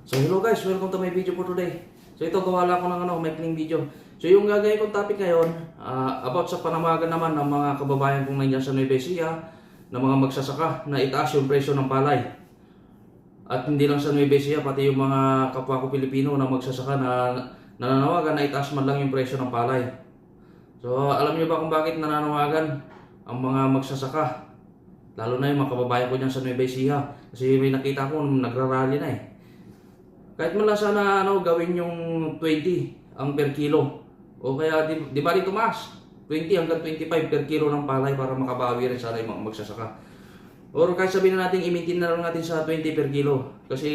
So hello guys, welcome to my video for today. So ito gawa lang ako ng maikling video. So yung gagawin kong topic ngayon, about sa panamagan naman ng mga kababayan kong nandiyan sa Nueva Ecija, ng mga magsasaka na itaas yung presyo ng palay. At hindi lang sa Nueva Ecija, pati yung mga kapwa ko Pilipino na magsasaka na nananawagan na itaas man lang yung presyo ng palay. So alam niyo ba kung bakit nananawagan ang mga magsasaka? Lalo na yung mga kababayan ko dyan sa Nueva Ecija. Kasi may nakita ko nagrarally na eh. Kahit man lang sana gawin yung 20 ang per kilo. O kaya di ba rin tumaas? 20 hanggang 25 per kilo ng palay para makabawi rin sana yung mga magsasaka. Or kahit sabihin na natin i-maintain na lang natin sa 20 per kilo. Kasi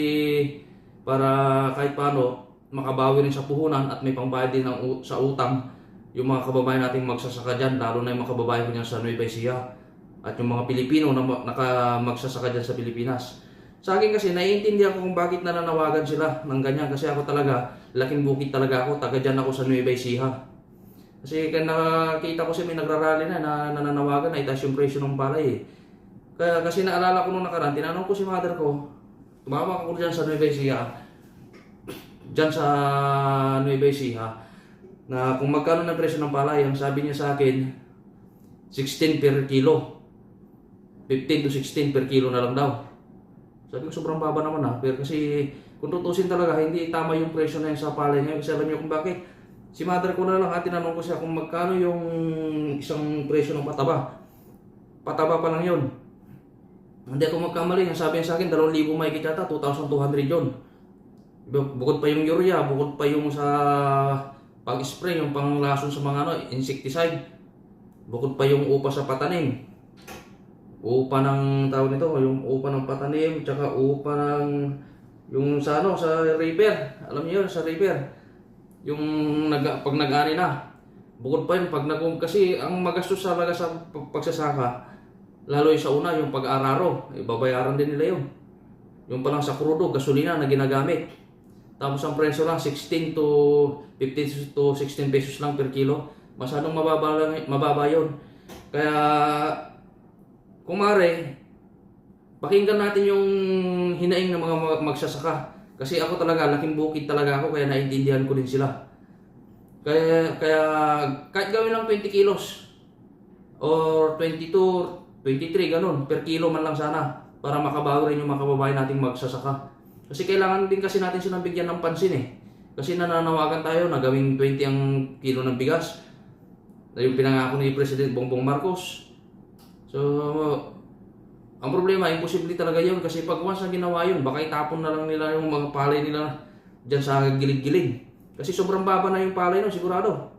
para kahit paano makabawi rin sa puhunan at may pangbayad din sa utang yung mga kababayan nating magsasaka dyan. Lalo na yung mga kababayan ko dyan sa Nueva Ecija. At yung mga Pilipino na magsasaka dyan sa Pilipinas. Sa akin kasi, naiintindihan ko kung bakit nananawagan sila ng ganyan. Kasi ako talaga, laking bukid talaga ako. Taga dyan ako sa Nueva Ecija. Kasi nakita ko siya may nagrarally na nananawagan na itaas yung presyo ng palay eh. Kaya kasi naalala ko nung nakaraan, tinanong ko si mother ko, tumawag ako dyan sa Nueva Ecija. Dyan sa Nueva Ecija. Na kung magkano ng presyo ng palay, ang sabi niya sa akin, 16 per kilo. 15 to 16 per kilo na lang daw. Sabi ko sobrang baba naman pero kasi kung tutusin talaga hindi tama yung presyo na yun sa palay ngayon. Kasi alam niyo kung bakit? Si mother ko na lang tinanong ko siya kung magkano yung isang presyo ng pataba. Pataba pa lang yun. Hindi ako magkamali. Ang sabi niya sa akin 2,000 mahigit yata, 2,200 yun. Bukod pa yung urea, bukod pa yung sa pag-spray, yung panglason sa mga insecticide. Bukod pa yung upa sa patanim. Upa ng tawag nito, yung upa ng patanim, tsaka upa ng yung sa river. Alam niyo yun, sa river. Yung pag nag-ani na. Bukod pa yun, kasi ang magastos talaga sa pagsasaka, lalo yung sa una, yung pag-araro, babayaran din nila yun. Yung pa lang sa krudo, gasolina na ginagamit. Tapos ang presyo lang, 16 to 15 to 16 pesos lang per kilo. Masyadong mababa yun. Kaya kung maaari, pakinggan natin yung hinaing ng mga magsasaka. Kasi ako talaga, laking bukid talaga ako, kaya naintindihan ko din sila. Kaya kahit gawin lang 20 kilos or 22, 23, ganun, per kilo man lang sana para makabawi rin yung mga kababayan nating magsasaka. Kasi kailangan din kasi natin silang bigyan ng pansin eh. Kasi nananawagan tayo na gawing 20 ang kilo ng bigas. Na yung pinangako ni President Bongbong Marcos. So, ang problema, imposible talaga yun kasi pag once na ginawa yun, baka itapon na lang nila yung mga palay nila dyan sa gilid-gilid. Kasi sobrang baba na yung palay nun, sigurado.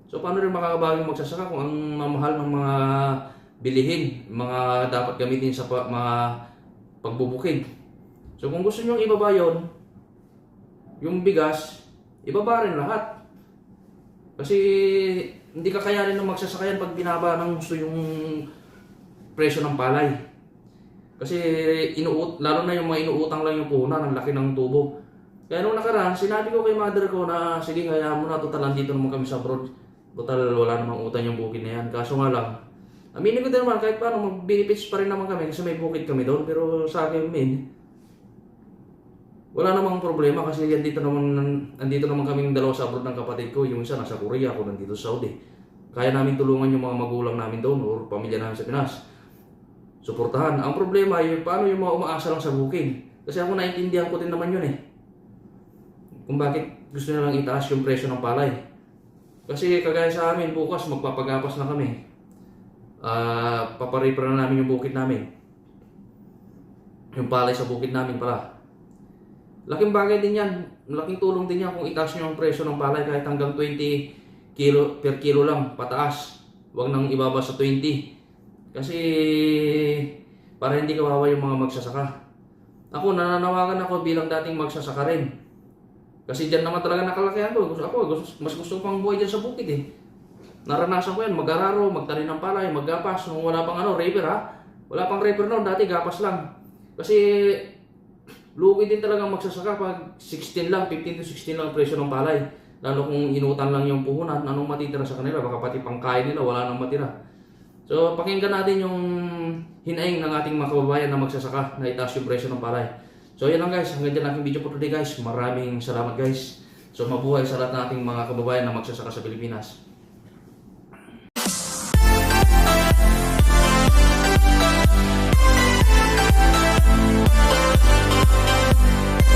So, paano rin makakabawi yung magsasaka kung ang mamahal ng mga bilihin, mga dapat gamitin sa mga pagbubukid. So, kung gusto nyo ibaba yun, yung bigas, ibaba rin lahat. Kasi hindi kakayanin ng magsasaka yan pag binaba ng gusto yung presyo ng palay. Kasi lalo na yung mga inuutang lang yung puhunan, ang laki ng tubo. Kaya nung nakaraan, sinabi ko kay mother ko na sige, kaya mo na, total nandito naman kami sa abroad. Total wala namang utang yung bukid na yan. Kaso nga lang, aminin ko din naman kahit paano mag-benefits pa rin naman kami kasi may bukid kami doon. Pero sa akin, wala namang problema kasi andito naman kaming dalawa sa abroad ng kapatid ko. Yung isa nasa Korea, ako nandito sa Saudi. Kaya namin tulungan yung mga magulang namin doon o pamilya namin sa Pinas. Suportahan. Ang problema yung paano yung mga umaasa lang sa bukid. Kasi ako naintindihan ko din naman yun eh. Kung bakit gusto nilang itaas yung presyo ng palay. Kasi kagaya sa amin, bukas magpapagapas na kami. Paparipra na namin yung bukid namin. Yung palay sa bukid namin pala. Laking bagay din yan. Laking tulong din yan kung itaas nyo ang presyo ng palay kahit hanggang 20 kilo per kilo lang pataas. Huwag nang ibaba sa 20. Kasi para hindi kawawa yung mga magsasaka. Ako, nananawagan ako bilang dating magsasaka rin. Kasi dyan naman talaga nakalakihan ko. Mas gusto pang buhay dyan sa bukid eh. Naranasan ko yan, mag-araro, magtanim ng palay, maggapas. Nung wala pang river Wala pang river noon, dati gapas lang. Kasi lugi din talagang magsasaka pag 16 lang, 15 to 16 lang presyo ng palay. Lalo kung inutan lang yung puhunan, anong matitira sa kanila? Baka pati pangkain nila, wala nang matira. So, pakinggan natin yung hinaing ng ating mga kababayan na magsasaka na itaas yung presyo ng palay. So yan lang guys, hanggang dyan aking video for today guys. Maraming salamat guys. So mabuhay sa lahat ng ating mga kababayan na magsasaka sa Pilipinas.